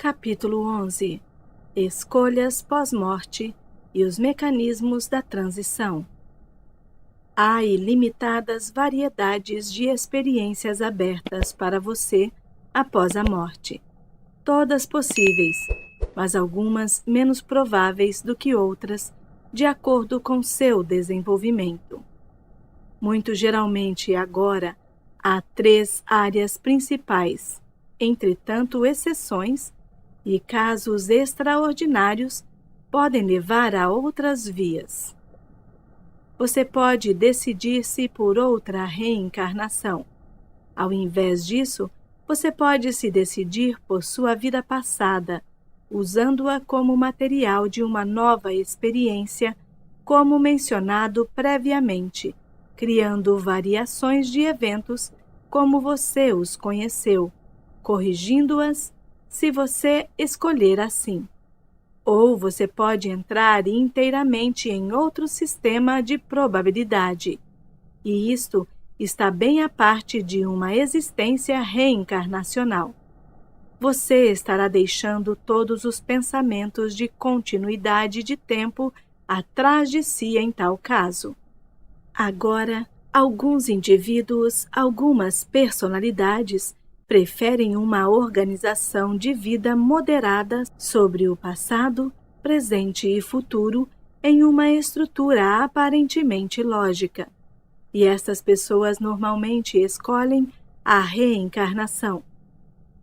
Capítulo 11 Escolhas pós-morte e os mecanismos da transição. Há ilimitadas variedades de experiências abertas para você após a morte. Todas possíveis, mas algumas menos prováveis do que outras, de acordo com seu desenvolvimento. Muito geralmente, agora, há 3 áreas principais, entretanto, exceções e casos extraordinários podem levar a outras vias. Você pode decidir-se por outra reencarnação. Ao invés disso, você pode se decidir por sua vida passada, usando-a como material de uma nova experiência, como mencionado previamente, criando variações de eventos como você os conheceu, corrigindo-as se você escolher assim. Ou você pode entrar inteiramente em outro sistema de probabilidade, e isto está bem à parte de uma existência reencarnacional. Você estará deixando todos os pensamentos de continuidade de tempo atrás de si em tal caso. Agora, alguns indivíduos, algumas personalidades, preferem uma organização de vida moderada sobre o passado, presente e futuro em uma estrutura aparentemente lógica. E estas pessoas normalmente escolhem a reencarnação.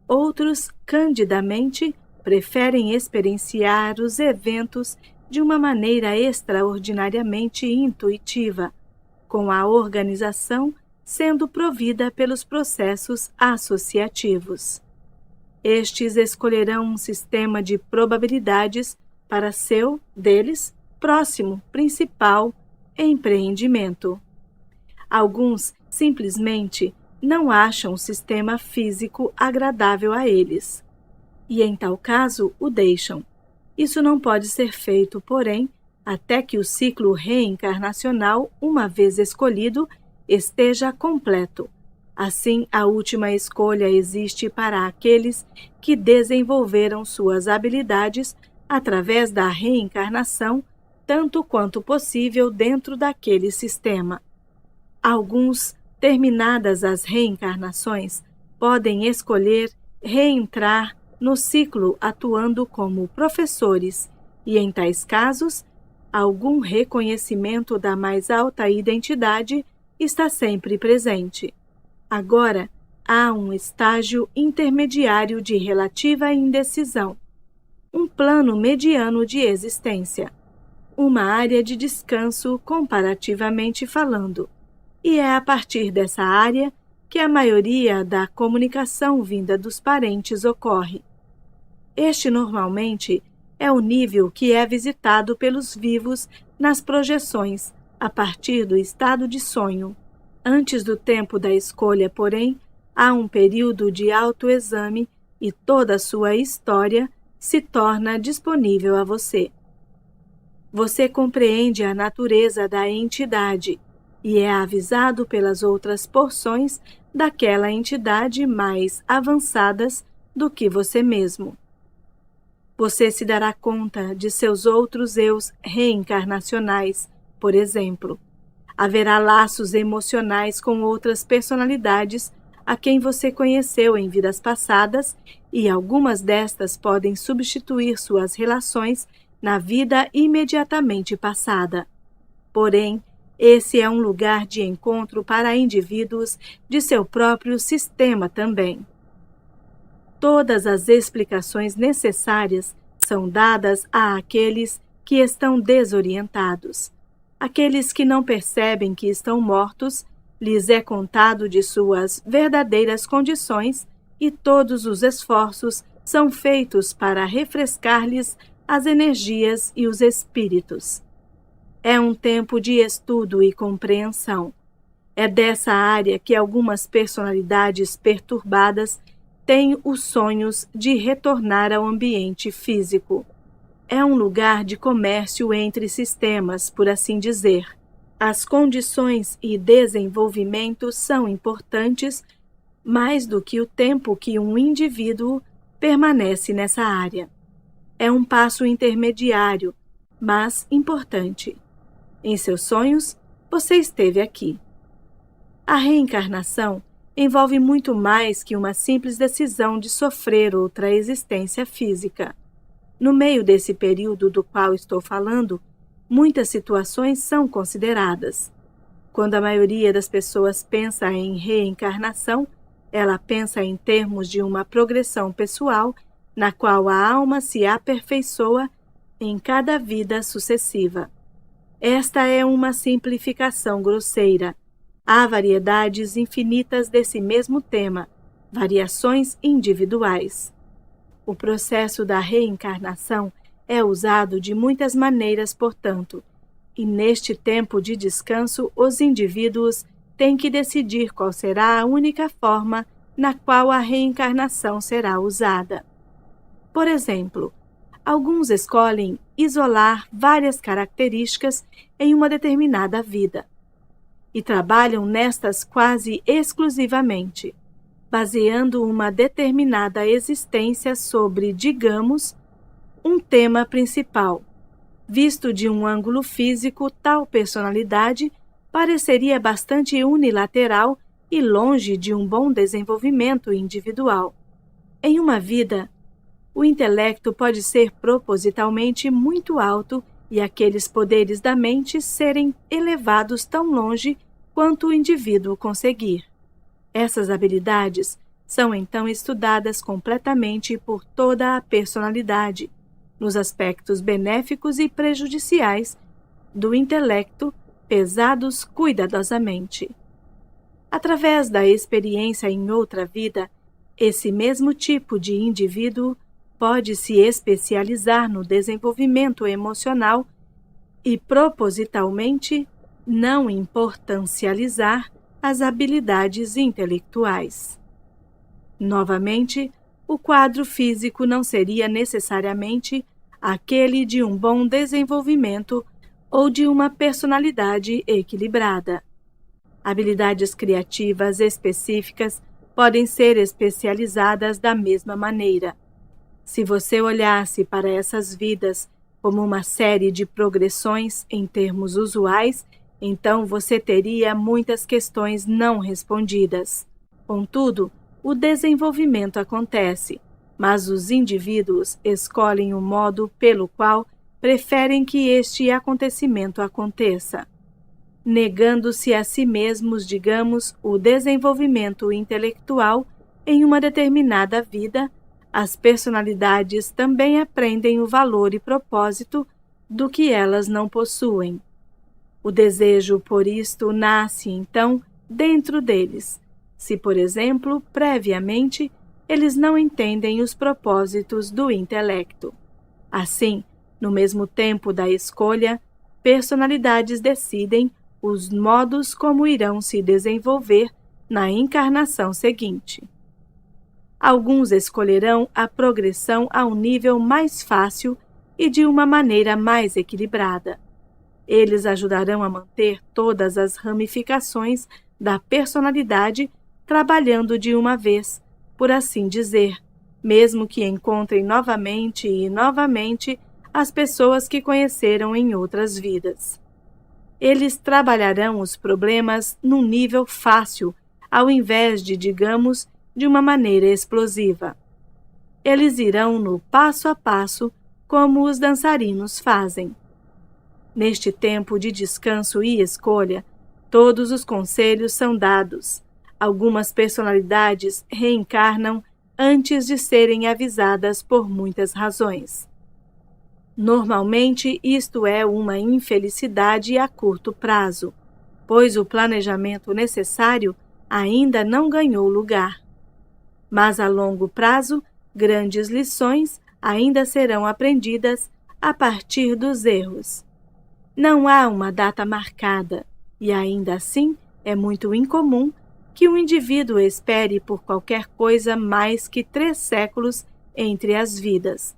Outros, candidamente, preferem experienciar os eventos de uma maneira extraordinariamente intuitiva, com a organização sendo provida pelos processos associativos. Estes escolherão um sistema de probabilidades para deles, próximo, principal empreendimento. Alguns simplesmente não acham o sistema físico agradável a eles, e em tal caso o deixam. Isso não pode ser feito, porém, até que o ciclo reencarnacional, uma vez escolhido, esteja completo. Assim, a última escolha existe para aqueles que desenvolveram suas habilidades através da reencarnação, tanto quanto possível dentro daquele sistema. Alguns, terminadas as reencarnações, podem escolher reentrar no ciclo atuando como professores e, em tais casos, algum reconhecimento da mais alta identidade está sempre presente. Agora, há um estágio intermediário de relativa indecisão, um plano mediano de existência, uma área de descanso comparativamente falando, e é a partir dessa área que a maioria da comunicação vinda dos parentes ocorre. Este normalmente é o nível que é visitado pelos vivos nas projeções, a partir do estado de sonho. Antes do tempo da escolha, porém, há um período de autoexame e toda a sua história se torna disponível a você. Você compreende a natureza da entidade e é avisado pelas outras porções daquela entidade mais avançadas do que você mesmo. Você se dará conta de seus outros eus reencarnacionais, por exemplo. Haverá laços emocionais com outras personalidades a quem você conheceu em vidas passadas e algumas destas podem substituir suas relações na vida imediatamente passada. Porém, esse é um lugar de encontro para indivíduos de seu próprio sistema também. Todas as explicações necessárias são dadas àqueles que estão desorientados. Aqueles que não percebem que estão mortos, lhes é contado de suas verdadeiras condições e todos os esforços são feitos para refrescar-lhes as energias e os espíritos. É um tempo de estudo e compreensão. É dessa área que algumas personalidades perturbadas têm os sonhos de retornar ao ambiente físico. É um lugar de comércio entre sistemas, por assim dizer. As condições e desenvolvimento são importantes mais do que o tempo que um indivíduo permanece nessa área. É um passo intermediário, mas importante. Em seus sonhos, você esteve aqui. A reencarnação envolve muito mais que uma simples decisão de sofrer outra existência física. No meio desse período do qual estou falando, muitas situações são consideradas. Quando a maioria das pessoas pensa em reencarnação, ela pensa em termos de uma progressão pessoal na qual a alma se aperfeiçoa em cada vida sucessiva. Esta é uma simplificação grosseira. Há variedades infinitas desse mesmo tema, variações individuais. O processo da reencarnação é usado de muitas maneiras, portanto, e neste tempo de descanso os indivíduos têm que decidir qual será a única forma na qual a reencarnação será usada. Por exemplo, alguns escolhem isolar várias características em uma determinada vida e trabalham nestas quase exclusivamente, baseando uma determinada existência sobre, digamos, um tema principal. Visto de um ângulo físico, tal personalidade pareceria bastante unilateral e longe de um bom desenvolvimento individual. Em uma vida, o intelecto pode ser propositalmente muito alto e aqueles poderes da mente serem elevados tão longe quanto o indivíduo conseguir. Essas habilidades são então estudadas completamente por toda a personalidade, nos aspectos benéficos e prejudiciais do intelecto, pesados cuidadosamente. Através da experiência em outra vida, esse mesmo tipo de indivíduo pode se especializar no desenvolvimento emocional e propositalmente não importancializar as habilidades intelectuais. Novamente, o quadro físico não seria necessariamente aquele de um bom desenvolvimento ou de uma personalidade equilibrada. Habilidades criativas específicas podem ser especializadas da mesma maneira. Se você olhasse para essas vidas como uma série de progressões em termos usuais, então você teria muitas questões não respondidas. Contudo, o desenvolvimento acontece, mas os indivíduos escolhem o modo pelo qual preferem que este acontecimento aconteça. Negando-se a si mesmos, digamos, o desenvolvimento intelectual em uma determinada vida, as personalidades também aprendem o valor e propósito do que elas não possuem. O desejo por isto nasce, então, dentro deles, se, por exemplo, previamente, eles não entendem os propósitos do intelecto. Assim, no mesmo tempo da escolha, personalidades decidem os modos como irão se desenvolver na encarnação seguinte. Alguns escolherão a progressão a um nível mais fácil e de uma maneira mais equilibrada. Eles ajudarão a manter todas as ramificações da personalidade trabalhando de uma vez, por assim dizer, mesmo que encontrem novamente e novamente as pessoas que conheceram em outras vidas. Eles trabalharão os problemas num nível fácil, ao invés de, digamos, de uma maneira explosiva. Eles irão no passo a passo, como os dançarinos fazem. Neste tempo de descanso e escolha, todos os conselhos são dados. Algumas personalidades reencarnam antes de serem avisadas por muitas razões. Normalmente, isto é uma infelicidade a curto prazo, pois o planejamento necessário ainda não ganhou lugar. Mas a longo prazo, grandes lições ainda serão aprendidas a partir dos erros. Não há uma data marcada, e ainda assim é muito incomum que um indivíduo espere por qualquer coisa mais que 3 séculos entre as vidas,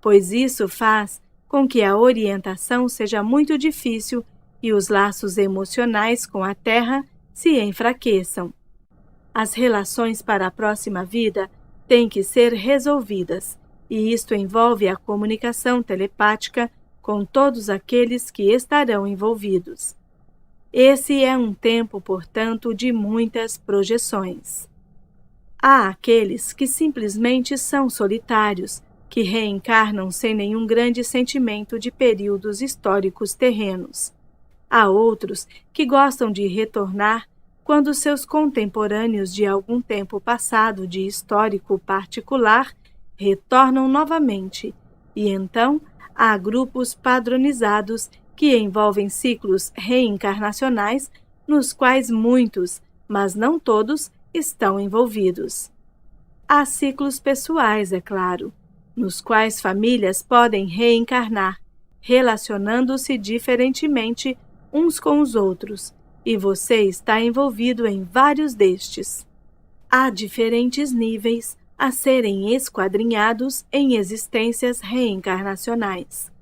pois isso faz com que a orientação seja muito difícil e os laços emocionais com a Terra se enfraqueçam. As relações para a próxima vida têm que ser resolvidas, e isto envolve a comunicação telepática com todos aqueles que estarão envolvidos. Esse é um tempo, portanto, de muitas projeções. Há aqueles que simplesmente são solitários, que reencarnam sem nenhum grande sentimento de períodos históricos terrenos. Há outros que gostam de retornar quando seus contemporâneos de algum tempo passado de histórico particular retornam novamente, e então há grupos padronizados que envolvem ciclos reencarnacionais nos quais muitos, mas não todos, estão envolvidos. Há ciclos pessoais, é claro, nos quais famílias podem reencarnar, relacionando-se diferentemente uns com os outros, e você está envolvido em vários destes. Há diferentes níveis a serem esquadrinhados em existências reencarnacionais.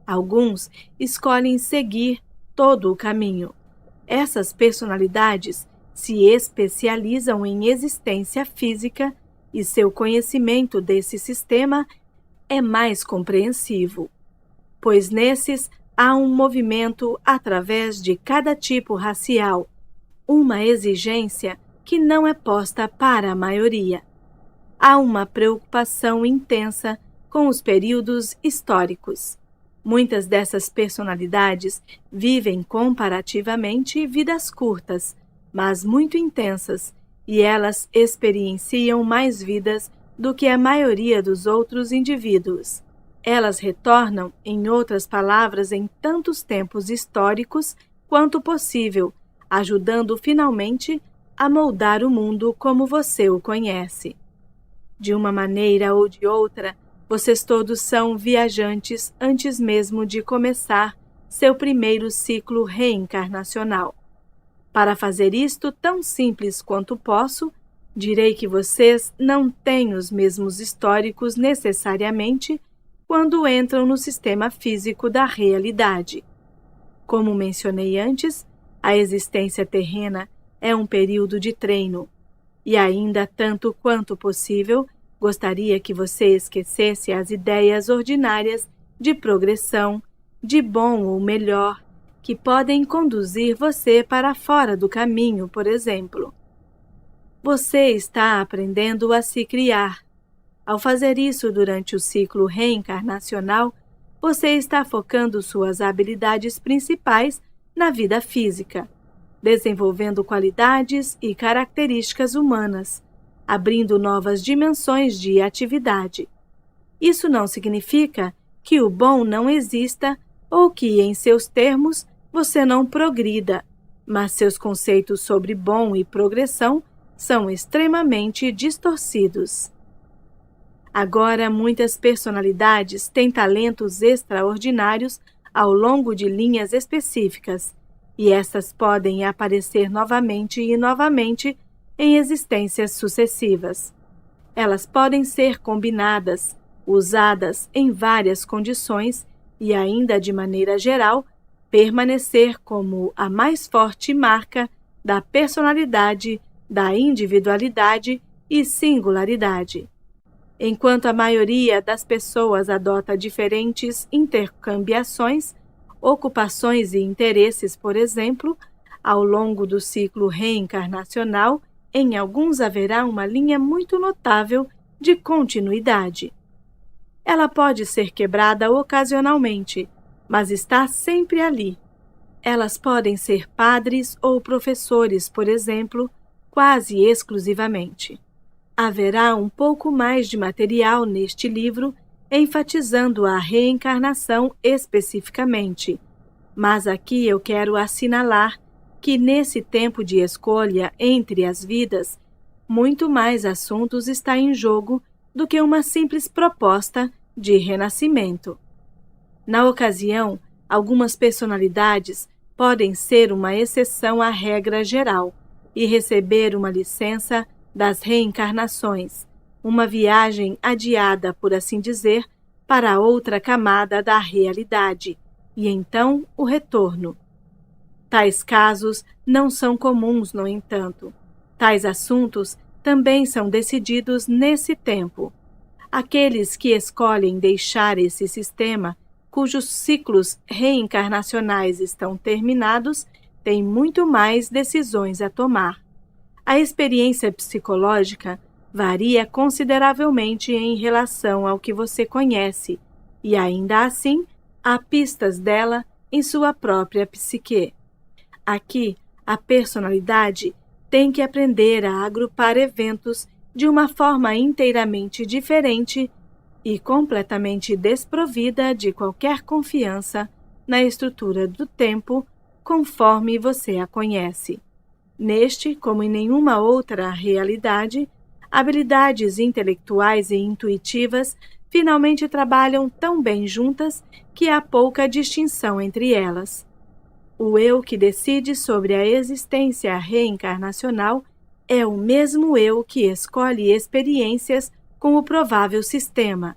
Alguns escolhem seguir todo o caminho. Essas personalidades se especializam em existência física e seu conhecimento desse sistema é mais compreensivo, pois nesses há um movimento através de cada tipo racial, uma exigência que não é posta para a maioria. Há uma preocupação intensa com os períodos históricos. Muitas dessas personalidades vivem comparativamente vidas curtas, mas muito intensas, e elas experienciam mais vidas do que a maioria dos outros indivíduos. Elas retornam, em outras palavras, em tantos tempos históricos quanto possível, ajudando finalmente a moldar o mundo como você o conhece. De uma maneira ou de outra, vocês todos são viajantes antes mesmo de começar seu primeiro ciclo reencarnacional. Para fazer isto tão simples quanto posso, direi que vocês não têm os mesmos históricos necessariamente quando entram no sistema físico da realidade. Como mencionei antes, a existência terrena é um período de treino, e ainda tanto quanto possível, gostaria que você esquecesse as ideias ordinárias de progressão, de bom ou melhor, que podem conduzir você para fora do caminho, por exemplo. Você está aprendendo a se criar. Ao fazer isso durante o ciclo reencarnacional, você está focando suas habilidades principais na vida física, desenvolvendo qualidades e características humanas, abrindo novas dimensões de atividade. Isso não significa que o bom não exista ou que, em seus termos, você não progrida, mas seus conceitos sobre bom e progressão são extremamente distorcidos. Agora, muitas personalidades têm talentos extraordinários ao longo de linhas específicas, e essas podem aparecer novamente e novamente em existências sucessivas. Elas podem ser combinadas, usadas em várias condições e ainda de maneira geral, permanecer como a mais forte marca da personalidade, da individualidade e singularidade. Enquanto a maioria das pessoas adota diferentes intercambiações, ocupações e interesses, por exemplo, ao longo do ciclo reencarnacional, em alguns haverá uma linha muito notável de continuidade. Ela pode ser quebrada ocasionalmente, mas está sempre ali. Elas podem ser padres ou professores, por exemplo, quase exclusivamente. Haverá um pouco mais de material neste livro, enfatizando a reencarnação especificamente, mas aqui eu quero assinalar que nesse tempo de escolha entre as vidas, muito mais assuntos está em jogo do que uma simples proposta de renascimento. Na ocasião, algumas personalidades podem ser uma exceção à regra geral e receber uma licença das reencarnações, uma viagem adiada, por assim dizer, para outra camada da realidade, e então o retorno. Tais casos não são comuns, no entanto. Tais assuntos também são decididos nesse tempo. Aqueles que escolhem deixar esse sistema, cujos ciclos reencarnacionais estão terminados, têm muito mais decisões a tomar. A experiência psicológica varia consideravelmente em relação ao que você conhece, e ainda assim, há pistas dela em sua própria psique. Aqui, a personalidade tem que aprender a agrupar eventos de uma forma inteiramente diferente e completamente desprovida de qualquer confiança na estrutura do tempo conforme você a conhece. Neste, como em nenhuma outra realidade, habilidades intelectuais e intuitivas finalmente trabalham tão bem juntas que há pouca distinção entre elas. O eu que decide sobre a existência reencarnacional é o mesmo eu que escolhe experiências com o provável sistema.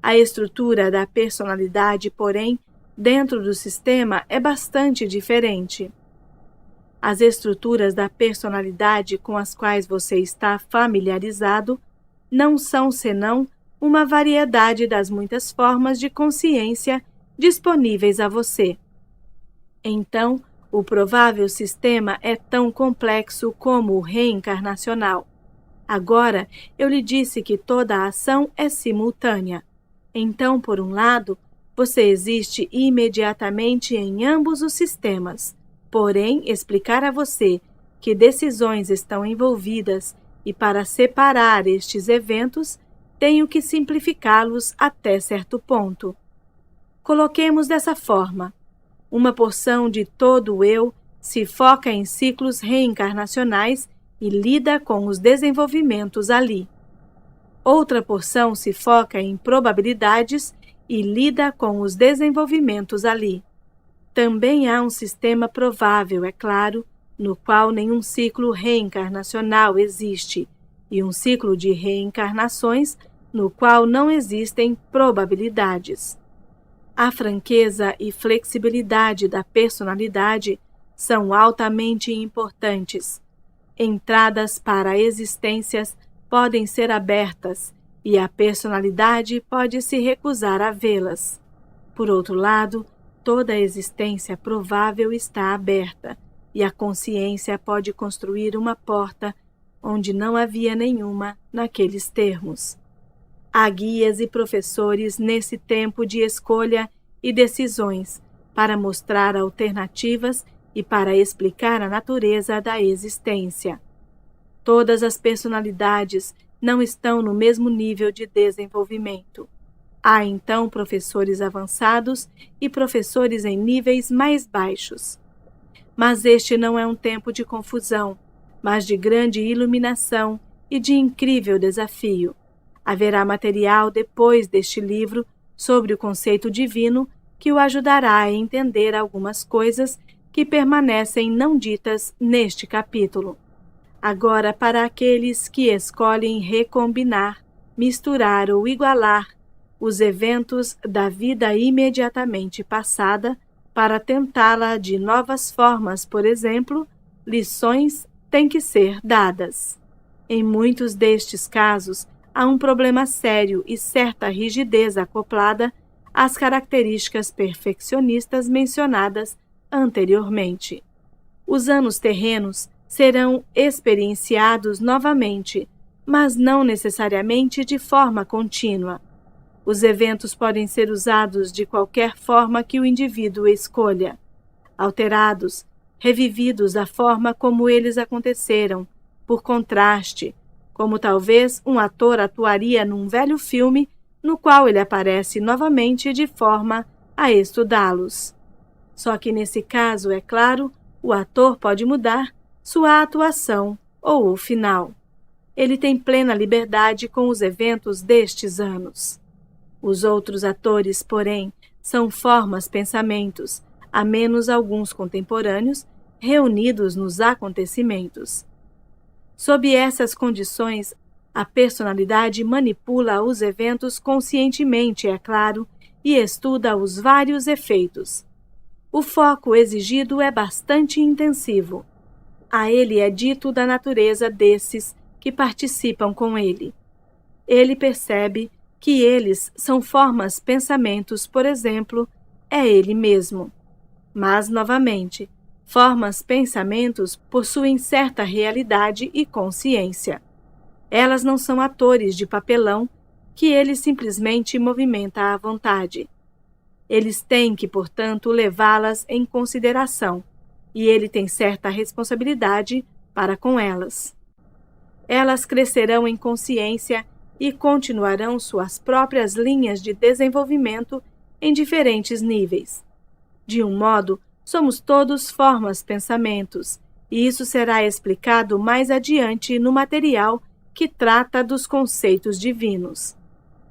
A estrutura da personalidade, porém, dentro do sistema é bastante diferente. As estruturas da personalidade com as quais você está familiarizado não são senão uma variedade das muitas formas de consciência disponíveis a você. Então, o provável sistema é tão complexo como o reencarnacional. Agora, eu lhe disse que toda a ação é simultânea. Então, por um lado, você existe imediatamente em ambos os sistemas. Porém, explicar a você que decisões estão envolvidas e para separar estes eventos, tenho que simplificá-los até certo ponto. Coloquemos dessa forma. Uma porção de todo o eu se foca em ciclos reencarnacionais e lida com os desenvolvimentos ali. Outra porção se foca em probabilidades e lida com os desenvolvimentos ali. Também há um sistema provável, é claro, no qual nenhum ciclo reencarnacional existe, e um ciclo de reencarnações no qual não existem probabilidades. A franqueza e flexibilidade da personalidade são altamente importantes. Entradas para existências podem ser abertas e a personalidade pode se recusar a vê-las. Por outro lado, toda existência provável está aberta e a consciência pode construir uma porta onde não havia nenhuma naqueles termos. Há guias e professores nesse tempo de escolha e decisões para mostrar alternativas e para explicar a natureza da existência. Todas as personalidades não estão no mesmo nível de desenvolvimento. Há então professores avançados e professores em níveis mais baixos. Mas este não é um tempo de confusão, mas de grande iluminação e de incrível desafio. Haverá material depois deste livro sobre o conceito divino que o ajudará a entender algumas coisas que permanecem não ditas neste capítulo. Agora, para aqueles que escolhem recombinar, misturar ou igualar os eventos da vida imediatamente passada para tentá-la de novas formas, por exemplo, lições têm que ser dadas. Em muitos destes casos, há um problema sério e certa rigidez acoplada às características perfeccionistas mencionadas anteriormente. Os anos terrenos serão experienciados novamente, mas não necessariamente de forma contínua. Os eventos podem ser usados de qualquer forma que o indivíduo escolha, alterados, revividos da forma como eles aconteceram, por contraste, como talvez um ator atuaria num velho filme no qual ele aparece novamente de forma a estudá-los. Só que nesse caso, é claro, o ator pode mudar sua atuação ou o final. Ele tem plena liberdade com os eventos destes anos. Os outros atores, porém, são formas-pensamentos, a menos alguns contemporâneos, reunidos nos acontecimentos. Sob essas condições, a personalidade manipula os eventos conscientemente, é claro, e estuda os vários efeitos. O foco exigido é bastante intensivo. A ele é dito da natureza desses que participam com ele. Ele percebe que eles são formas pensamentos, por exemplo, é ele mesmo. Mas, novamente, formas pensamentos possuem certa realidade e consciência. Elas não são atores de papelão que ele simplesmente movimenta à vontade. Eles têm que, portanto, levá-las em consideração, e ele tem certa responsabilidade para com elas. Elas crescerão em consciência e continuarão suas próprias linhas de desenvolvimento em diferentes níveis. De um modo, somos todos formas-pensamentos, e isso será explicado mais adiante no material que trata dos conceitos divinos.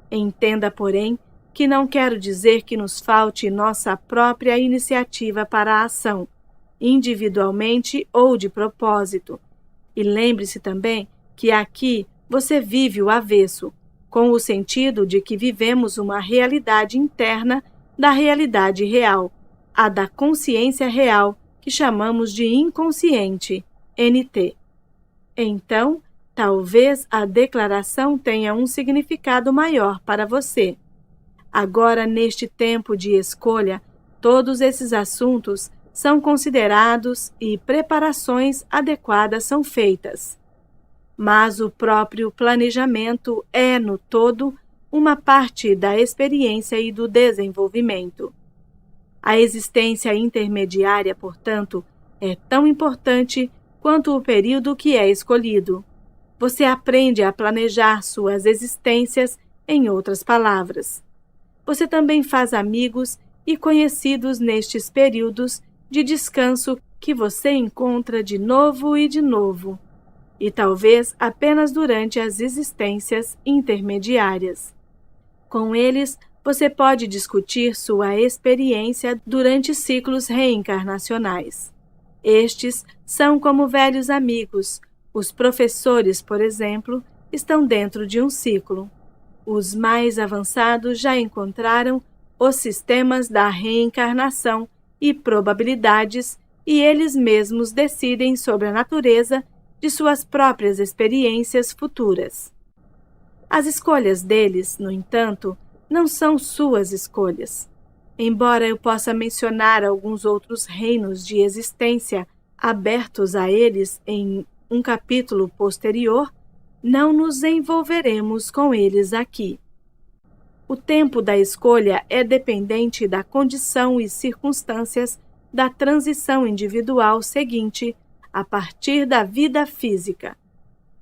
Entenda, porém, que não quero dizer que nos falte nossa própria iniciativa para a ação, individualmente ou de propósito. E lembre-se também que aqui você vive o avesso, com o sentido de que vivemos uma realidade interna da realidade real, a da consciência real, que chamamos de inconsciente, NT. Então, talvez a declaração tenha um significado maior para você. Agora, neste tempo de escolha, todos esses assuntos são considerados e preparações adequadas são feitas. Mas o próprio planejamento é, no todo, uma parte da experiência e do desenvolvimento. A existência intermediária, portanto, é tão importante quanto o período que é escolhido. Você aprende a planejar suas existências, em outras palavras. Você também faz amigos e conhecidos nestes períodos de descanso que você encontra de novo e de novo, e talvez apenas durante as existências intermediárias. Com eles, você pode discutir sua experiência durante ciclos reencarnacionais. Estes são como velhos amigos. Os professores, por exemplo, estão dentro de um ciclo. Os mais avançados já encontraram os sistemas da reencarnação e probabilidades, e eles mesmos decidem sobre a natureza de suas próprias experiências futuras. As escolhas deles, no entanto, não são suas escolhas. Embora eu possa mencionar alguns outros reinos de existência abertos a eles em um capítulo posterior, não nos envolveremos com eles aqui. O tempo da escolha é dependente da condição e circunstâncias da transição individual seguinte a partir da vida física.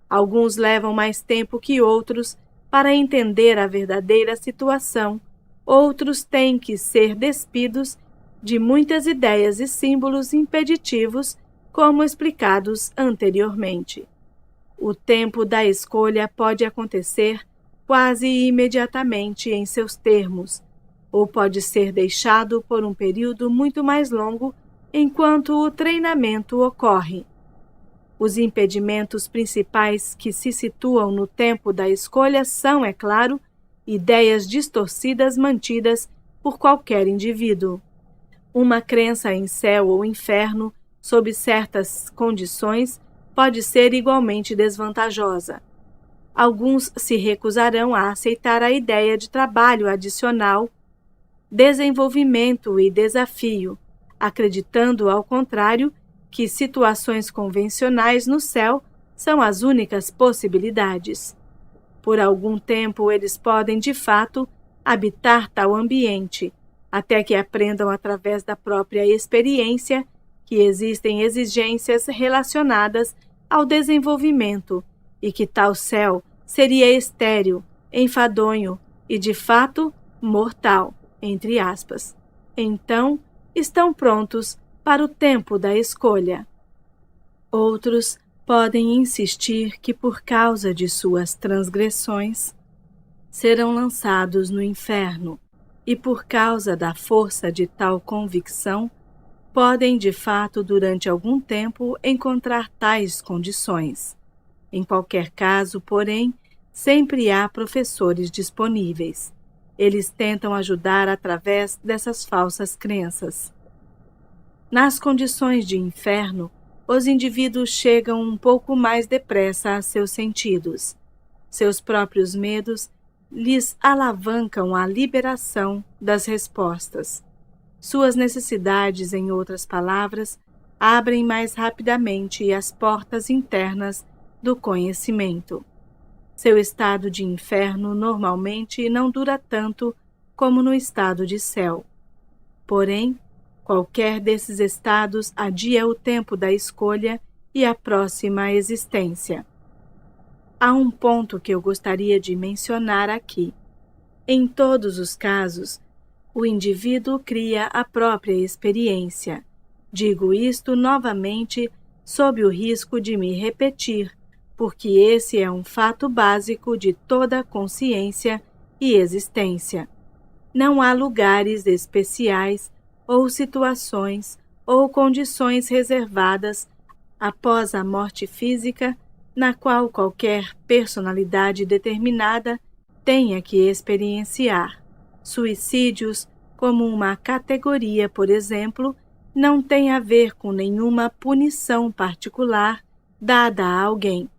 Alguns levam mais tempo que outros para entender a verdadeira situação, outros têm que ser despidos de muitas ideias e símbolos impeditivos, como explicados anteriormente. O tempo da escolha pode acontecer quase imediatamente em seus termos, ou pode ser deixado por um período muito mais longo enquanto o treinamento ocorre. Os impedimentos principais que se situam no tempo da escolha são, é claro, ideias distorcidas mantidas por qualquer indivíduo. Uma crença em céu ou inferno, sob certas condições, pode ser igualmente desvantajosa. Alguns se recusarão a aceitar a ideia de trabalho adicional, desenvolvimento e desafio, acreditando, ao contrário, que situações convencionais no céu são as únicas possibilidades. Por algum tempo eles podem, de fato, habitar tal ambiente, até que aprendam através da própria experiência que existem exigências relacionadas ao desenvolvimento e que tal céu seria estéril, enfadonho e, de fato, mortal, entre aspas. Então, estão prontos para o tempo da escolha. Outros podem insistir que, por causa de suas transgressões, serão lançados no inferno, e por causa da força de tal convicção, podem, de fato, durante algum tempo, encontrar tais condições. Em qualquer caso, porém, sempre há professores disponíveis. Eles tentam ajudar através dessas falsas crenças. Nas condições de inferno, os indivíduos chegam um pouco mais depressa a seus sentidos. Seus próprios medos lhes alavancam a liberação das respostas. Suas necessidades, em outras palavras, abrem mais rapidamente as portas internas do conhecimento. Seu estado de inferno normalmente não dura tanto como no estado de céu. Porém, qualquer desses estados adia o tempo da escolha e a próxima existência. Há um ponto que eu gostaria de mencionar aqui. Em todos os casos, o indivíduo cria a própria experiência. Digo isto novamente sob o risco de me repetir, porque esse é um fato básico de toda consciência e existência. Não há lugares especiais ou situações ou condições reservadas após a morte física na qual qualquer personalidade determinada tenha que experienciar. Suicídios, como uma categoria, por exemplo, não tem a ver com nenhuma punição particular dada a alguém.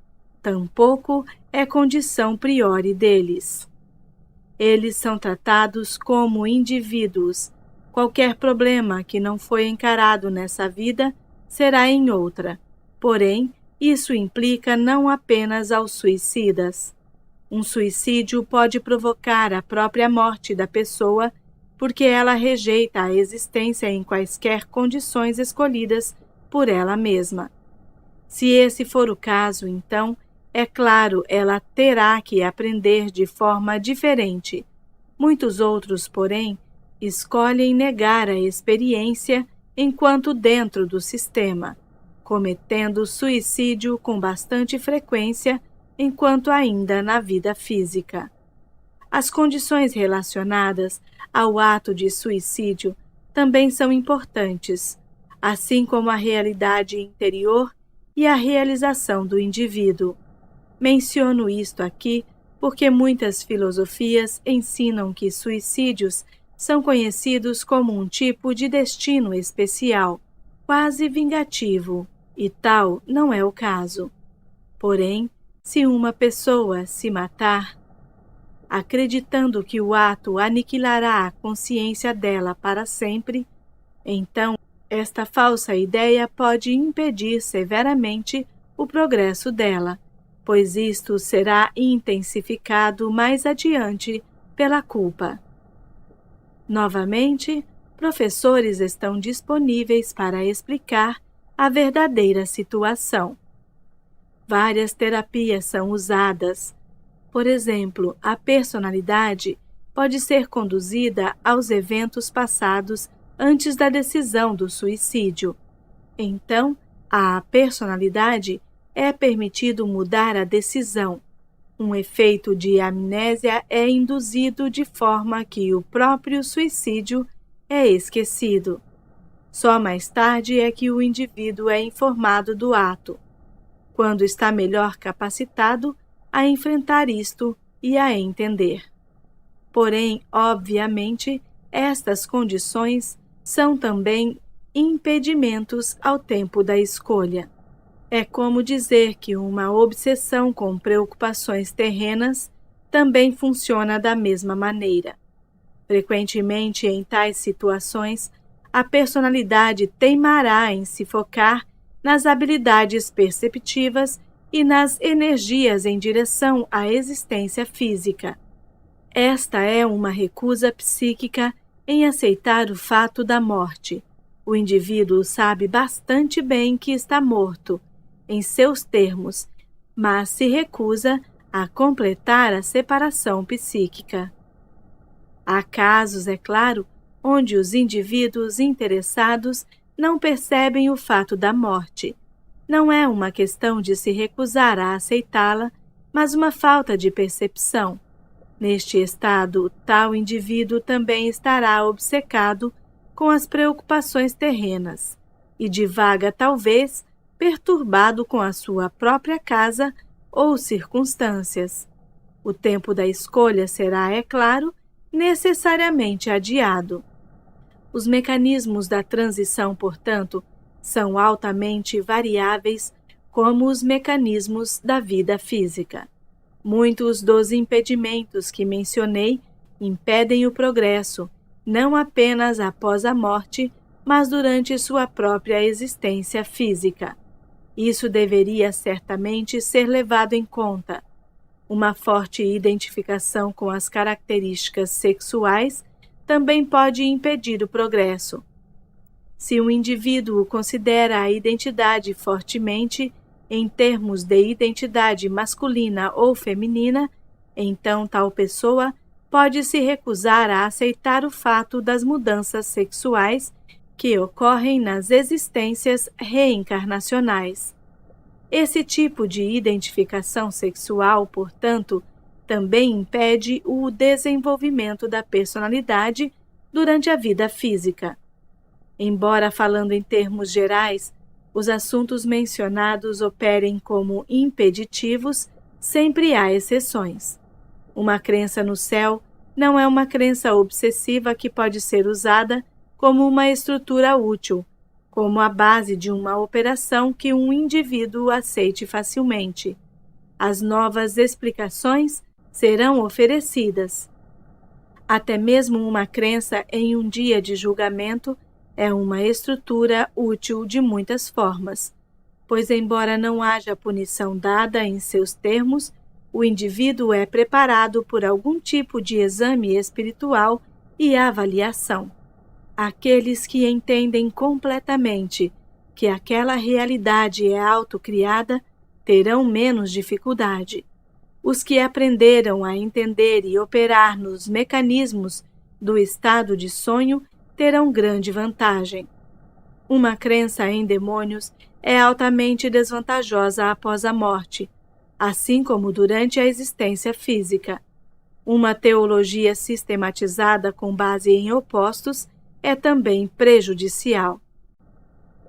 Tampouco é condição priori deles. Eles são tratados como indivíduos. Qualquer problema que não foi encarado nessa vida será em outra. Porém, isso implica não apenas aos suicidas. Um suicídio pode provocar a própria morte da pessoa porque ela rejeita a existência em quaisquer condições escolhidas por ela mesma. Se esse for o caso, então, é claro, ela terá que aprender de forma diferente. Muitos outros, porém, escolhem negar a experiência enquanto dentro do sistema, cometendo suicídio com bastante frequência enquanto ainda na vida física. As condições relacionadas ao ato de suicídio também são importantes, assim como a realidade interior e a realização do indivíduo. Menciono isto aqui porque muitas filosofias ensinam que suicídios são conhecidos como um tipo de destino especial, quase vingativo, e tal não é o caso. Porém, se uma pessoa se matar, acreditando que o ato aniquilará a consciência dela para sempre, então esta falsa ideia pode impedir severamente o progresso dela, pois isto será intensificado mais adiante pela culpa. Novamente, professores estão disponíveis para explicar a verdadeira situação. Várias terapias são usadas. Por exemplo, a personalidade pode ser conduzida aos eventos passados antes da decisão do suicídio. Então, à personalidade é permitido mudar a decisão. Um efeito de amnésia é induzido de forma que o próprio suicídio é esquecido. Só mais tarde é que o indivíduo é informado do ato, quando está melhor capacitado a enfrentar isto e a entender. Porém, obviamente, estas condições são também impedimentos ao tempo da escolha. É como dizer que uma obsessão com preocupações terrenas também funciona da mesma maneira. Frequentemente, em tais situações, a personalidade teimará em se focar nas habilidades perceptivas e nas energias em direção à existência física. Esta é uma recusa psíquica em aceitar o fato da morte. O indivíduo sabe bastante bem que está morto, em seus termos, mas se recusa a completar a separação psíquica. Há casos, é claro, onde os indivíduos interessados não percebem o fato da morte. Não é uma questão de se recusar a aceitá-la, mas uma falta de percepção. Neste estado, tal indivíduo também estará obcecado com as preocupações terrenas e divaga, talvez, perturbado com a sua própria casa ou circunstâncias. O tempo da escolha será, é claro, necessariamente adiado. Os mecanismos da transição, portanto, são altamente variáveis, como os mecanismos da vida física. Muitos dos impedimentos que mencionei impedem o progresso, não apenas após a morte, mas durante sua própria existência física. Isso deveria certamente ser levado em conta. Uma forte identificação com as características sexuais também pode impedir o progresso. Se um indivíduo considera a identidade fortemente em termos de identidade masculina ou feminina, então tal pessoa pode se recusar a aceitar o fato das mudanças sexuais que ocorrem nas existências reencarnacionais. Esse tipo de identificação sexual, portanto, também impede o desenvolvimento da personalidade durante a vida física. Embora falando em termos gerais, os assuntos mencionados operem como impeditivos, sempre há exceções. Uma crença no céu não é uma crença obsessiva que pode ser usada como uma estrutura útil, como a base de uma operação que um indivíduo aceite facilmente. As novas explicações serão oferecidas. Até mesmo uma crença em um dia de julgamento é uma estrutura útil de muitas formas, pois embora não haja punição dada em seus termos, o indivíduo é preparado por algum tipo de exame espiritual e avaliação. Aqueles que entendem completamente que aquela realidade é autocriada terão menos dificuldade. Os que aprenderam a entender e operar nos mecanismos do estado de sonho terão grande vantagem. Uma crença em demônios é altamente desvantajosa após a morte, assim como durante a existência física. Uma teologia sistematizada com base em opostos é também prejudicial.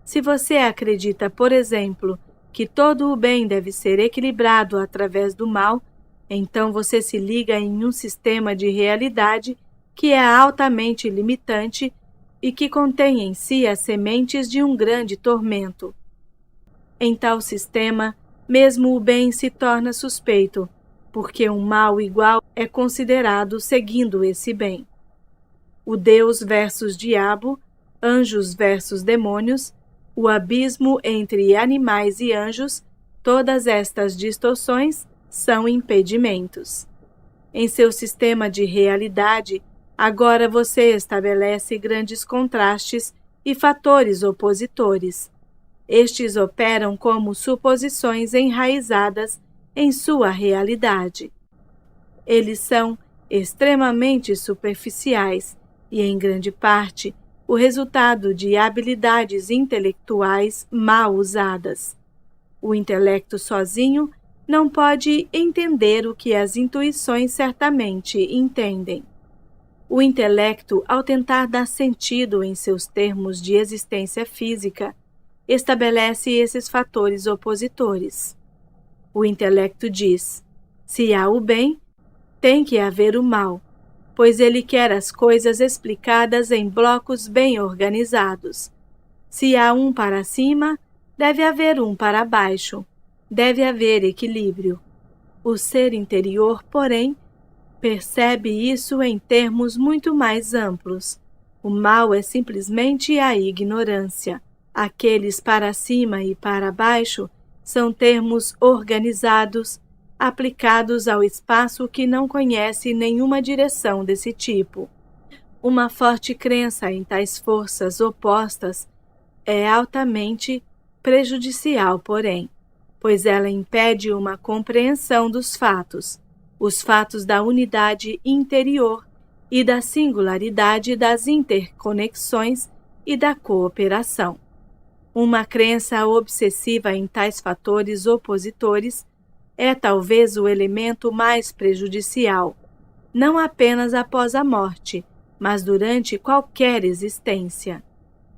Se você acredita, por exemplo, que todo o bem deve ser equilibrado através do mal, então você se liga em um sistema de realidade que é altamente limitante e que contém em si as sementes de um grande tormento. Em tal sistema, mesmo o bem se torna suspeito, porque um mal igual é considerado seguindo esse bem. O Deus versus diabo, anjos versus demônios, o abismo entre animais e anjos, todas estas distorções são impedimentos. Em seu sistema de realidade, agora você estabelece grandes contrastes e fatores opositores. Estes operam como suposições enraizadas em sua realidade. Eles são extremamente superficiais e, em grande parte, o resultado de habilidades intelectuais mal usadas. O intelecto sozinho não pode entender o que as intuições certamente entendem. O intelecto, ao tentar dar sentido em seus termos de existência física, estabelece esses fatores opositores. O intelecto diz: se há o bem, tem que haver o mal, pois ele quer as coisas explicadas em blocos bem organizados. Se há um para cima, deve haver um para baixo, deve haver equilíbrio. O ser interior, porém, percebe isso em termos muito mais amplos. O mal é simplesmente a ignorância. Aqueles para cima e para baixo são termos organizados, aplicados ao espaço que não conhece nenhuma direção desse tipo. Uma forte crença em tais forças opostas é altamente prejudicial, porém, pois ela impede uma compreensão dos fatos, os fatos da unidade interior e da singularidade das interconexões e da cooperação. Uma crença obsessiva em tais fatores opositores é talvez o elemento mais prejudicial, não apenas após a morte, mas durante qualquer existência.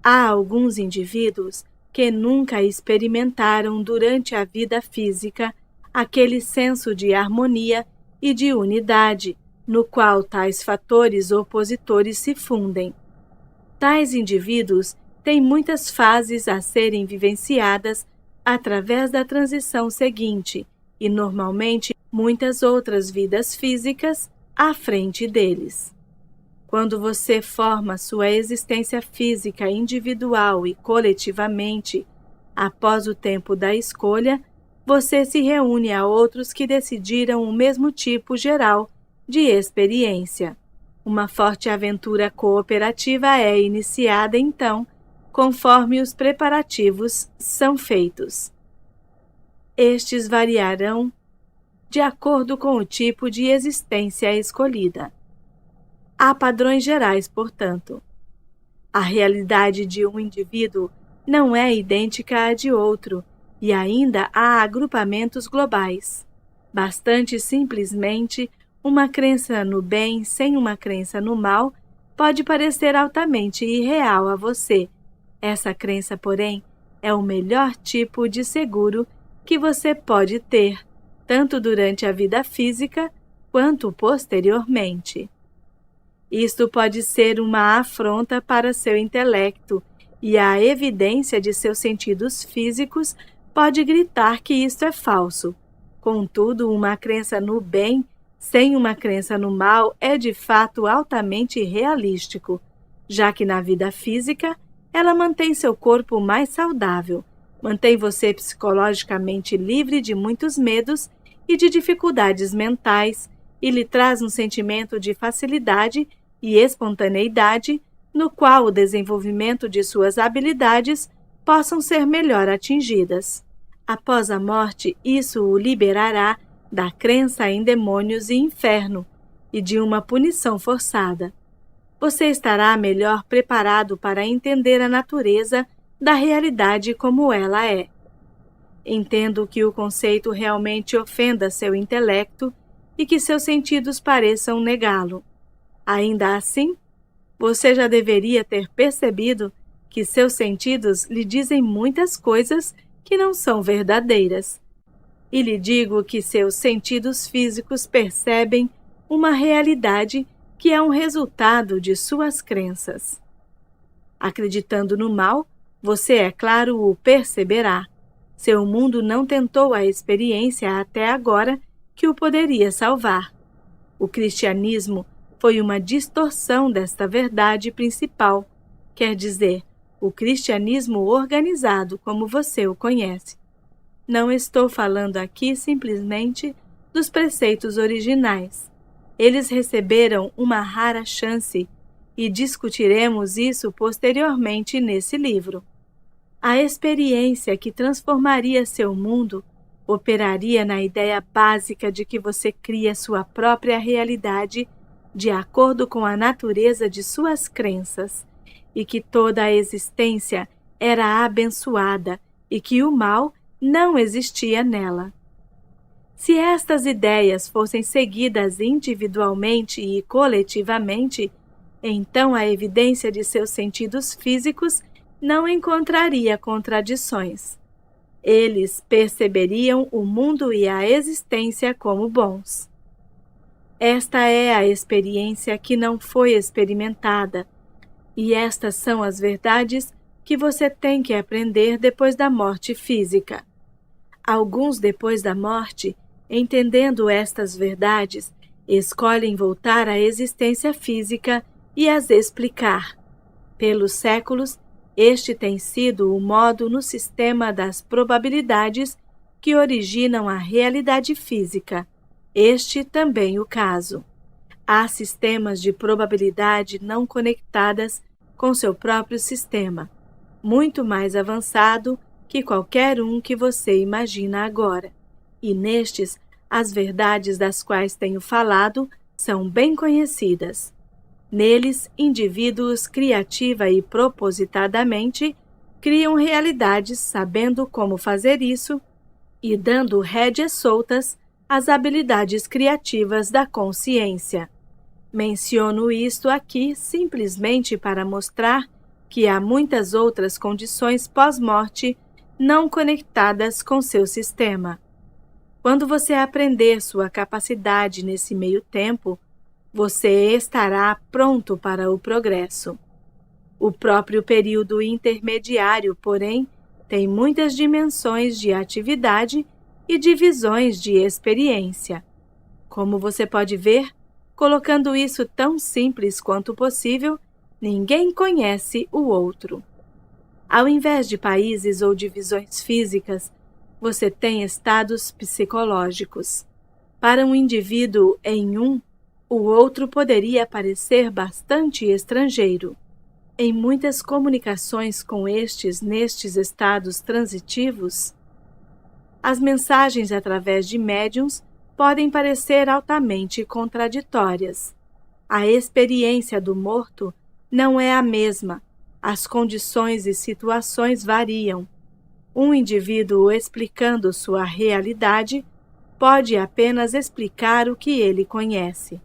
Há alguns indivíduos que nunca experimentaram durante a vida física aquele senso de harmonia e de unidade, no qual tais fatores opositores se fundem. Tais indivíduos tem muitas fases a serem vivenciadas através da transição seguinte e, normalmente, muitas outras vidas físicas à frente deles. Quando você forma sua existência física individual e coletivamente, após o tempo da escolha, você se reúne a outros que decidiram o mesmo tipo geral de experiência. Uma forte aventura cooperativa é iniciada, então, conforme os preparativos são feitos. Estes variarão de acordo com o tipo de existência escolhida. Há padrões gerais, portanto. A realidade de um indivíduo não é idêntica à de outro, e ainda há agrupamentos globais. Bastante simplesmente, uma crença no bem sem uma crença no mal pode parecer altamente irreal a você. Essa crença, porém, é o melhor tipo de seguro que você pode ter, tanto durante a vida física quanto posteriormente. Isto pode ser uma afronta para seu intelecto, e a evidência de seus sentidos físicos pode gritar que isto é falso. Contudo, uma crença no bem sem uma crença no mal é de fato altamente realístico, já que na vida física ela mantém seu corpo mais saudável, mantém você psicologicamente livre de muitos medos e de dificuldades mentais e lhe traz um sentimento de facilidade e espontaneidade no qual o desenvolvimento de suas habilidades possam ser melhor atingidas. Após a morte, isso o liberará da crença em demônios e inferno e de uma punição forçada. Você estará melhor preparado para entender a natureza da realidade como ela é. Entendo que o conceito realmente ofenda seu intelecto e que seus sentidos pareçam negá-lo. Ainda assim, você já deveria ter percebido que seus sentidos lhe dizem muitas coisas que não são verdadeiras. E lhe digo que seus sentidos físicos percebem uma realidade que é um resultado de suas crenças. Acreditando no mal, você, é claro, o perceberá. Seu mundo não tentou a experiência até agora que o poderia salvar. O cristianismo foi uma distorção desta verdade principal, quer dizer, o cristianismo organizado como você o conhece. Não estou falando aqui simplesmente dos preceitos originais. Eles receberam uma rara chance e discutiremos isso posteriormente nesse livro. A experiência que transformaria seu mundo operaria na ideia básica de que você cria sua própria realidade de acordo com a natureza de suas crenças, e que toda a existência era abençoada e que o mal não existia nela. Se estas ideias fossem seguidas individualmente e coletivamente, então a evidência de seus sentidos físicos não encontraria contradições. Eles perceberiam o mundo e a existência como bons. Esta é a experiência que não foi experimentada, e estas são as verdades que você tem que aprender depois da morte física. Alguns, depois da morte, entendendo estas verdades, escolhem voltar à existência física e as explicar. Pelos séculos, este tem sido o modo no sistema das probabilidades que originam a realidade física. Este também o caso. Há sistemas de probabilidade não conectadas com seu próprio sistema, muito mais avançado que qualquer um que você imagina agora. E nestes, as verdades das quais tenho falado são bem conhecidas. Neles, indivíduos criativa e propositadamente criam realidades sabendo como fazer isso e dando rédeas soltas às habilidades criativas da consciência. Menciono isto aqui simplesmente para mostrar que há muitas outras condições pós-morte não conectadas com seu sistema. Quando você aprender sua capacidade nesse meio tempo, você estará pronto para o progresso. O próprio período intermediário, porém, tem muitas dimensões de atividade e divisões de experiência. Como você pode ver, colocando isso tão simples quanto possível, ninguém conhece o outro. Ao invés de países ou divisões físicas, você tem estados psicológicos. Para um indivíduo em um, o outro poderia parecer bastante estrangeiro. Em muitas comunicações com nestes estados transitivos, as mensagens através de médiuns podem parecer altamente contraditórias. A experiência do morto não é a mesma, as condições e situações variam. Um indivíduo explicando sua realidade pode apenas explicar o que ele conhece.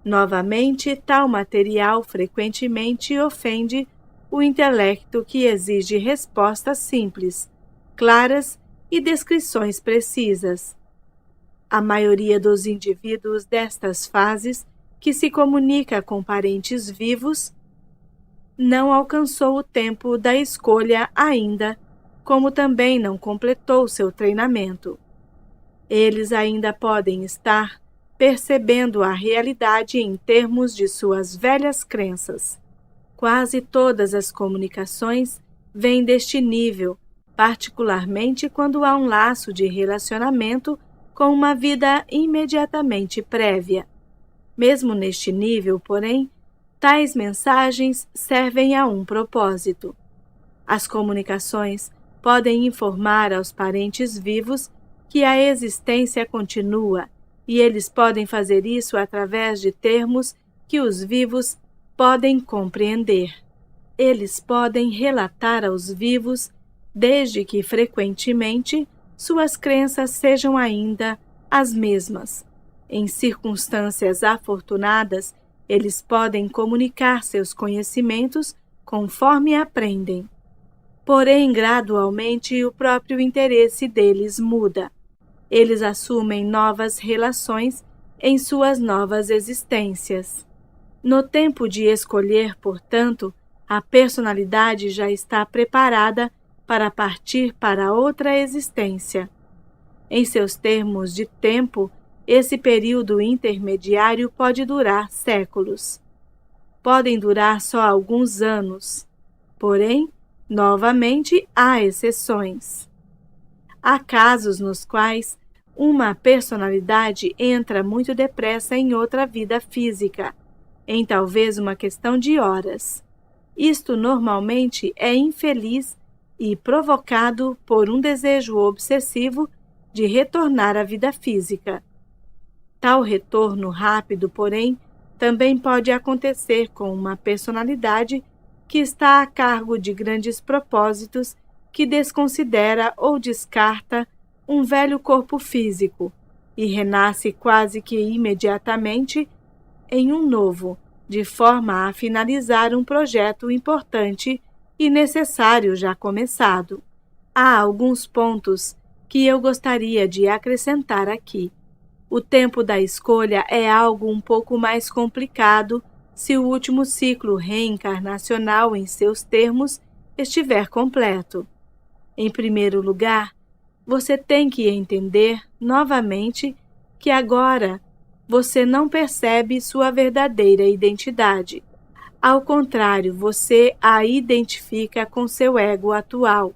Novamente, tal material frequentemente ofende o intelecto que exige respostas simples, claras e descrições precisas. A maioria dos indivíduos destas fases, que se comunica com parentes vivos, não alcançou o tempo da escolha ainda, como também não completou seu treinamento. Eles ainda podem estar percebendo a realidade em termos de suas velhas crenças. Quase todas as comunicações vêm deste nível, particularmente quando há um laço de relacionamento com uma vida imediatamente prévia. Mesmo neste nível, porém, tais mensagens servem a um propósito. As comunicações podem informar aos parentes vivos que a existência continua, e eles podem fazer isso através de termos que os vivos podem compreender. Eles podem relatar aos vivos, desde que frequentemente suas crenças sejam ainda as mesmas. Em circunstâncias afortunadas, eles podem comunicar seus conhecimentos conforme aprendem. Porém, gradualmente, o próprio interesse deles muda. Eles assumem novas relações em suas novas existências. No tempo de escolher, portanto, a personalidade já está preparada para partir para outra existência. Em seus termos de tempo, esse período intermediário pode durar séculos. Podem durar só alguns anos. Porém, novamente, há exceções. Há casos nos quais uma personalidade entra muito depressa em outra vida física, em talvez uma questão de horas. Isto normalmente é infeliz e provocado por um desejo obsessivo de retornar à vida física. Tal retorno rápido, porém, também pode acontecer com uma personalidade que está a cargo de grandes propósitos que desconsidera ou descarta um velho corpo físico e renasce quase que imediatamente em um novo, de forma a finalizar um projeto importante e necessário já começado. Há alguns pontos que eu gostaria de acrescentar aqui. O tempo da escolha é algo um pouco mais complicado se o último ciclo reencarnacional em seus termos estiver completo. Em primeiro lugar, você tem que entender novamente que agora você não percebe sua verdadeira identidade. Ao contrário, você a identifica com seu ego atual.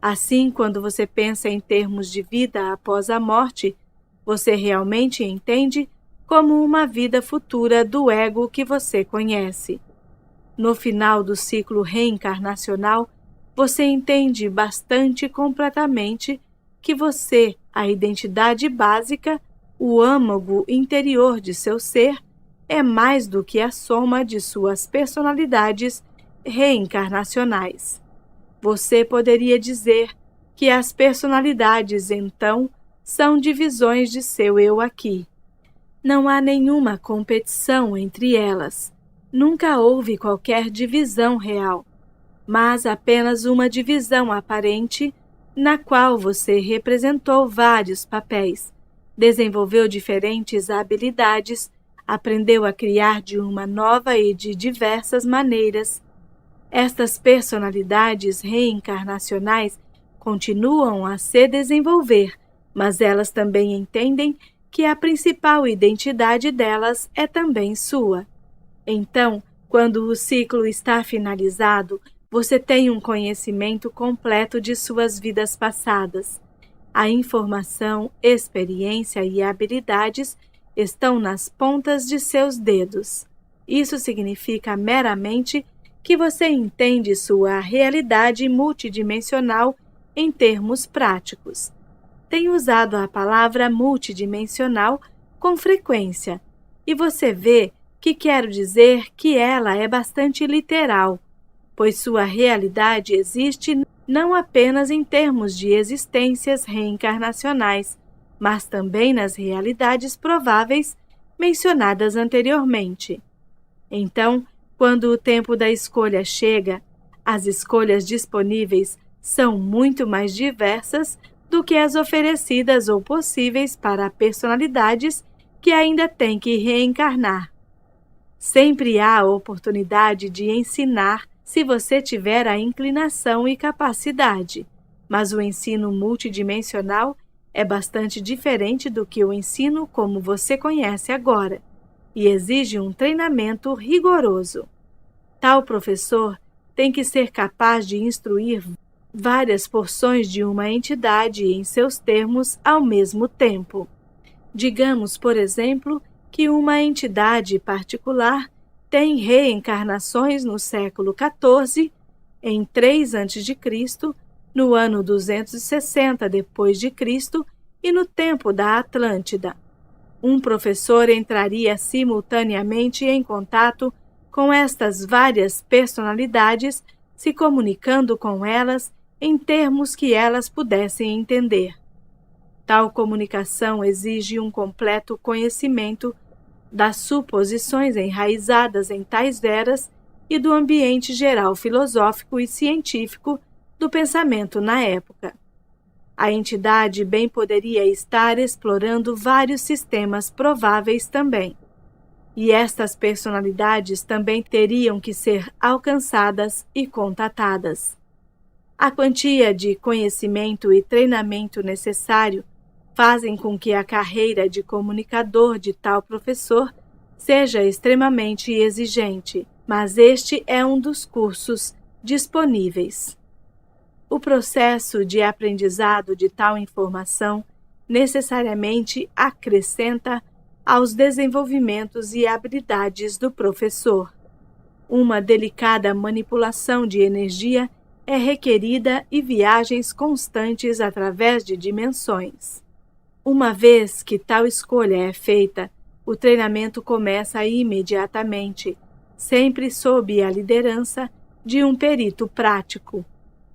Assim, quando você pensa em termos de vida após a morte, você realmente entende como uma vida futura do ego que você conhece. No final do ciclo reencarnacional, você entende bastante completamente que você, a identidade básica, o âmago interior de seu ser, é mais do que a soma de suas personalidades reencarnacionais. Você poderia dizer que as personalidades, então, são divisões de seu eu aqui. Não há nenhuma competição entre elas. Nunca houve qualquer divisão real, mas apenas uma divisão aparente na qual você representou vários papéis, desenvolveu diferentes habilidades, aprendeu a criar de uma nova e de diversas maneiras. Estas personalidades reencarnacionais continuam a se desenvolver, mas elas também entendem que a principal identidade delas é também sua. Então, quando o ciclo está finalizado, você tem um conhecimento completo de suas vidas passadas. A informação, experiência e habilidades estão nas pontas de seus dedos. Isso significa meramente que você entende sua realidade multidimensional em termos práticos. Tenho usado a palavra multidimensional com frequência, e você vê que quero dizer que ela é bastante literal, pois sua realidade existe não apenas em termos de existências reencarnacionais, mas também nas realidades prováveis mencionadas anteriormente. Então, quando o tempo da escolha chega, as escolhas disponíveis são muito mais diversas do que as oferecidas ou possíveis para personalidades que ainda têm que reencarnar. Sempre há a oportunidade de ensinar se você tiver a inclinação e capacidade, mas o ensino multidimensional é bastante diferente do que o ensino como você conhece agora, e exige um treinamento rigoroso. Tal professor tem que ser capaz de instruir várias porções de uma entidade em seus termos ao mesmo tempo. Digamos, por exemplo, que uma entidade particular tem reencarnações no século XIV, em 3 a.C., no ano 260 d.C. e no tempo da Atlântida. Um professor entraria simultaneamente em contato com estas várias personalidades, se comunicando com elas em termos que elas pudessem entender. Tal comunicação exige um completo conhecimento das suposições enraizadas em tais eras e do ambiente geral filosófico e científico do pensamento na época. A entidade bem poderia estar explorando vários sistemas prováveis também. E estas personalidades também teriam que ser alcançadas e contatadas. A quantia de conhecimento e treinamento necessário fazem com que a carreira de comunicador de tal professor seja extremamente exigente, mas este é um dos cursos disponíveis. O processo de aprendizado de tal informação necessariamente acrescenta aos desenvolvimentos e habilidades do professor. Uma delicada manipulação de energia é requerida e viagens constantes através de dimensões. Uma vez que tal escolha é feita, o treinamento começa imediatamente, sempre sob a liderança de um perito prático.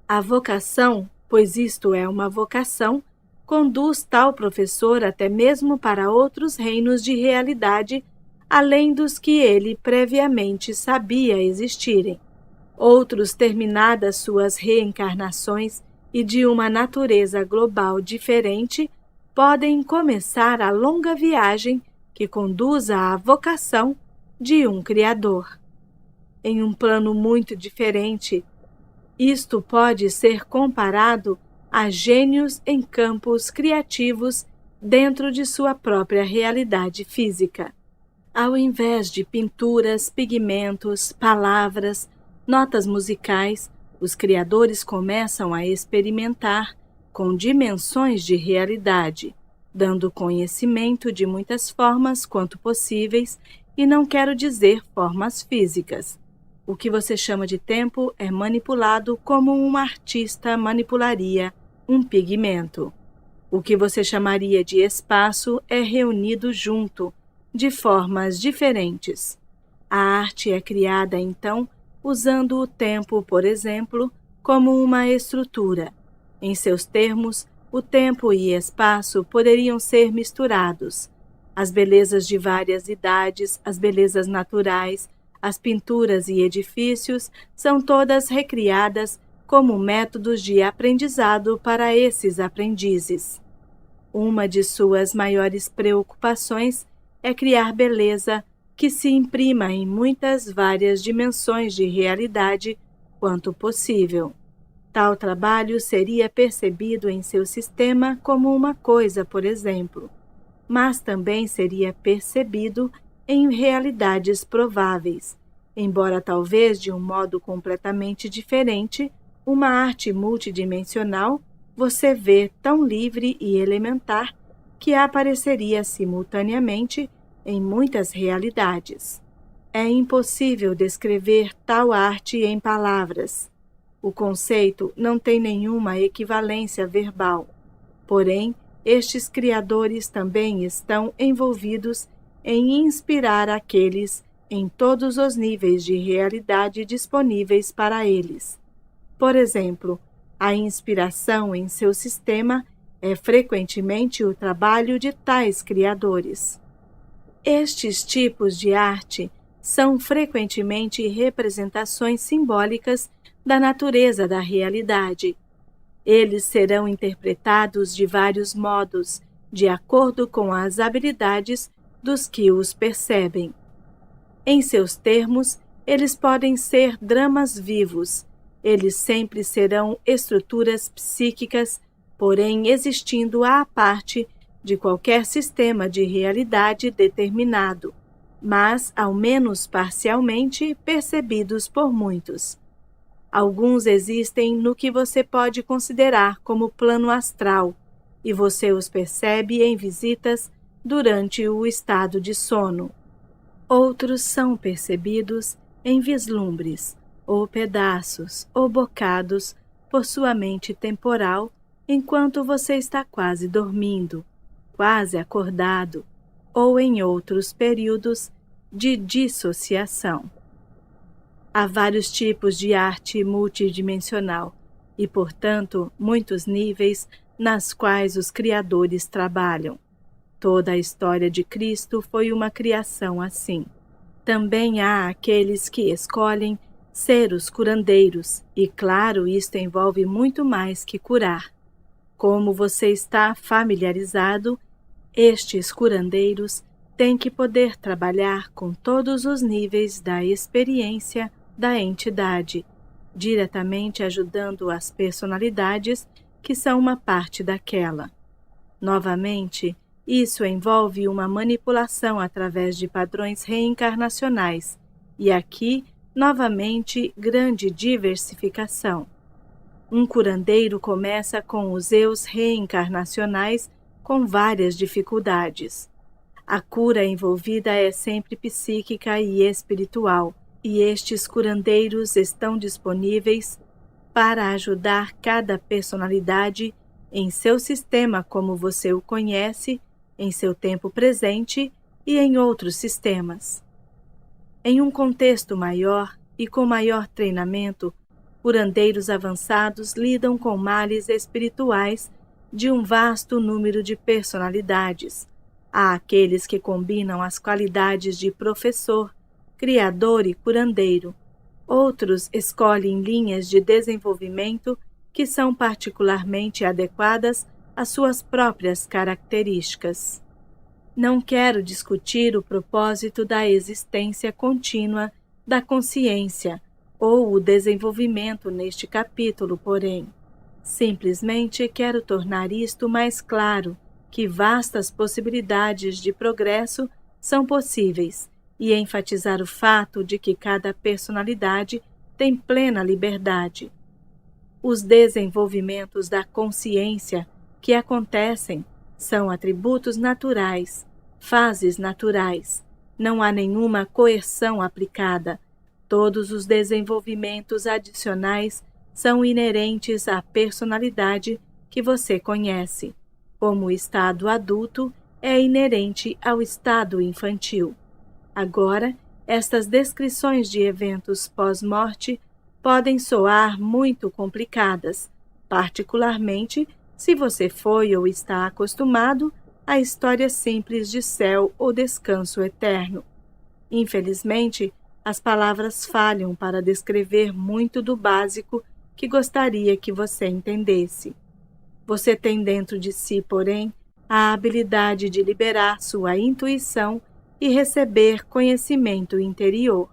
A vocação, pois isto é uma vocação, conduz tal professor até mesmo para outros reinos de realidade, além dos que ele previamente sabia existirem. Outros, terminadas suas reencarnações e de uma natureza global diferente, podem começar a longa viagem que conduz à vocação de um Criador. Em um plano muito diferente, isto pode ser comparado a gênios em campos criativos dentro de sua própria realidade física. Ao invés de pinturas, pigmentos, palavras, notas musicais, os criadores começam a experimentar com dimensões de realidade, dando conhecimento de muitas formas quanto possíveis, e não quero dizer formas físicas. O que você chama de tempo é manipulado como um artista manipularia um pigmento. O que você chamaria de espaço é reunido junto, de formas diferentes. A arte é criada, então, usando o tempo, por exemplo, como uma estrutura. Em seus termos, o tempo e espaço poderiam ser misturados. As belezas de várias idades, as belezas naturais, as pinturas e edifícios são todas recriadas como métodos de aprendizado para esses aprendizes. Uma de suas maiores preocupações é criar beleza que se imprima em muitas várias dimensões de realidade quanto possível. Tal trabalho seria percebido em seu sistema como uma coisa, por exemplo, mas também seria percebido em realidades prováveis, embora talvez de um modo completamente diferente. Uma arte multidimensional você vê tão livre e elementar que apareceria simultaneamente em muitas realidades. É impossível descrever tal arte em palavras. O conceito não tem nenhuma equivalência verbal. Porém, estes criadores também estão envolvidos em inspirar aqueles em todos os níveis de realidade disponíveis para eles. Por exemplo, a inspiração em seu sistema é frequentemente o trabalho de tais criadores. Estes tipos de arte são frequentemente representações simbólicas da natureza da realidade. Eles serão interpretados de vários modos, de acordo com as habilidades dos que os percebem. Em seus termos, eles podem ser dramas vivos. Eles sempre serão estruturas psíquicas, porém existindo à parte de qualquer sistema de realidade determinado, mas, ao menos parcialmente, percebidos por muitos. Alguns existem no que você pode considerar como plano astral, e você os percebe em visitas durante o estado de sono. Outros são percebidos em vislumbres, ou pedaços, ou bocados, por sua mente temporal, enquanto você está quase dormindo, quase acordado, ou em outros períodos de dissociação. Há vários tipos de arte multidimensional e, portanto, muitos níveis nas quais os criadores trabalham. Toda a história de Cristo foi uma criação assim. Também há aqueles que escolhem ser os curandeiros, e claro, isto envolve muito mais que curar. Como você está familiarizado, estes curandeiros têm que poder trabalhar com todos os níveis da experiência da entidade, diretamente ajudando as personalidades que são uma parte daquela. Novamente, isso envolve uma manipulação através de padrões reencarnacionais, e aqui, novamente, grande diversificação. Um curandeiro começa com os eus reencarnacionais com várias dificuldades. A cura envolvida é sempre psíquica e espiritual, e estes curandeiros estão disponíveis para ajudar cada personalidade em seu sistema como você o conhece, em seu tempo presente e em outros sistemas. Em um contexto maior e com maior treinamento, curandeiros avançados lidam com males espirituais de um vasto número de personalidades. Há aqueles que combinam as qualidades de professor, criador e curandeiro. Outros escolhem linhas de desenvolvimento que são particularmente adequadas às suas próprias características. Não quero discutir o propósito da existência contínua da consciência ou o desenvolvimento neste capítulo, porém. Simplesmente quero tornar isto mais claro, que vastas possibilidades de progresso são possíveis, e enfatizar o fato de que cada personalidade tem plena liberdade. Os desenvolvimentos da consciência que acontecem são atributos naturais, fases naturais. Não há nenhuma coerção aplicada. Todos os desenvolvimentos adicionais são inerentes à personalidade que você conhece, como o estado adulto é inerente ao estado infantil. Agora, estas descrições de eventos pós-morte podem soar muito complicadas, particularmente se você foi ou está acostumado a histórias simples de céu ou descanso eterno. Infelizmente, as palavras falham para descrever muito do básico que gostaria que você entendesse. Você tem dentro de si, porém, a habilidade de liberar sua intuição e receber conhecimento interior.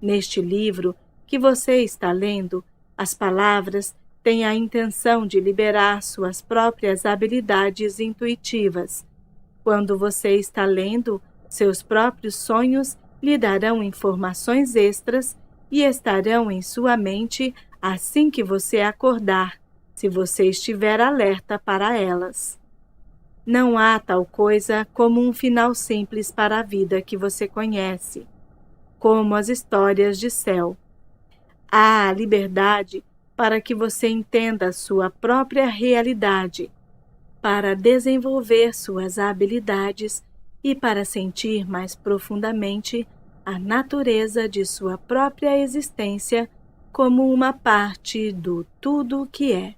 Neste livro, que você está lendo, as palavras têm a intenção de liberar suas próprias habilidades intuitivas. Quando você está lendo, seus próprios sonhos lhe darão informações extras e estarão em sua mente assim que você acordar, se você estiver alerta para elas. Não há tal coisa como um final simples para a vida que você conhece, como as histórias de céu. Há a liberdade para que você entenda a sua própria realidade, para desenvolver suas habilidades e para sentir mais profundamente a natureza de sua própria existência como uma parte do tudo que é.